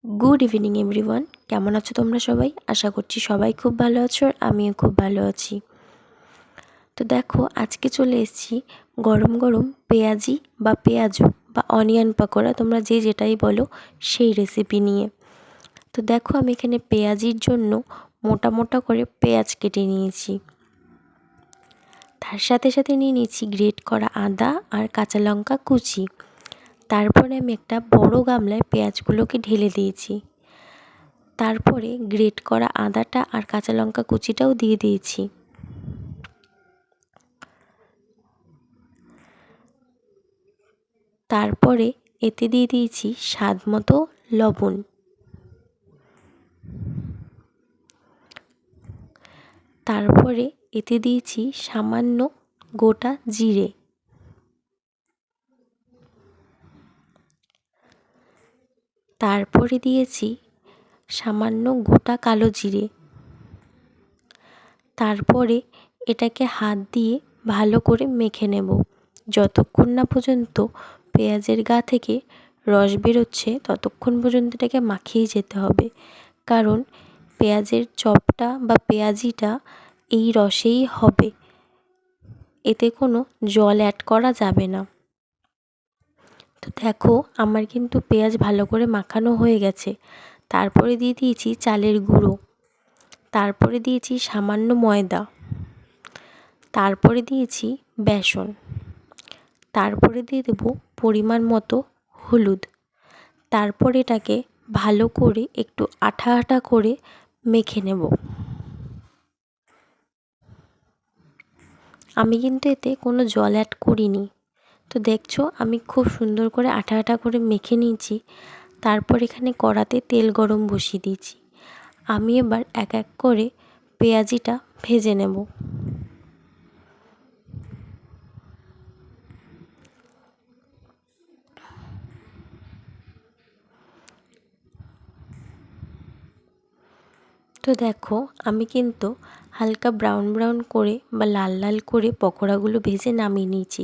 Good evening everyone, কেমন আছো তোমরা সবাই? আশা করছি সবাই খুব ভালো আছো আর আমিও খুব ভালো আছি। তো দেখো, আজকে চলে এসেছি গরম গরম পেঁয়াজি বা পেঁয়াজু বা অনিয়ন পকোড়া, তোমরা যে যেটাই বলো, সেই রেসিপি নিয়ে। তো দেখো, আমি এখানে পেঁয়াজির জন্য মোটা মোটা করে পেঁয়াজ কেটে নিয়েছি। তার সাথে সাথে নিয়ে নিয়েছি গ্রেট করা আদা আর কাঁচা লঙ্কা কুচি। তারপরে আমি একটা বড় গামলায় পেঁয়াজগুলোকে ঢেলে দিয়েছি। তারপরে গ্রেট করা আদাটা আর কাঁচা লঙ্কা কুচিটাও দিয়ে দিয়েছি। তারপরে এতে দিয়ে দিয়েছি স্বাদ মতো লবণ। তারপরে এতে দিয়েছি সামান্য গোটা জিরে। তারপরে দিয়েছি সামান্য গোটা কালো জিরে। তারপরে এটাকে হাত দিয়ে ভালো করে মেখে নেব। যতক্ষণ না পর্যন্ত পেঁয়াজের গা থেকে রস বেরোচ্ছে ততক্ষণ পর্যন্ত এটাকে মাখিয়ে যেতে হবে, কারণ পেঁয়াজের চপটা বা পেঁয়াজিটা এই রসেই হবে, এতে কোনো জল অ্যাড করা যাবে না। তো দেখো, আমার কিন্তু পেঁয়াজ ভালো করে মাখানো হয়ে গেছে। তারপরে দিয়ে দিয়েছি চালের গুঁড়ো। তারপরে দিয়েছি সামান্য ময়দা। তারপরে দিয়েছি বেসন। তারপরে দিয়ে দেবো পরিমাণ মতো হলুদ। তারপর এটাকে ভালো করে একটু আঠা আঠা করে মেখে নেব। আমি কিন্তু এতে কোনো জল অ্যাড করিনি। তো দেখছো, আমি খুব সুন্দর করে আঠা আঠা করে মেখে নিয়েছি। তারপর এখানে কড়াতে তেল গরম বসিয়ে দিয়েছি। আমি এবার এক এক করে পেঁয়াজিটা ভেজে নেব। তো দেখো, আমি কিন্তু হালকা ব্রাউন ব্রাউন করে বা লাল লাল করে পকোড়াগুলো ভেজে নামিয়ে নিয়েছি।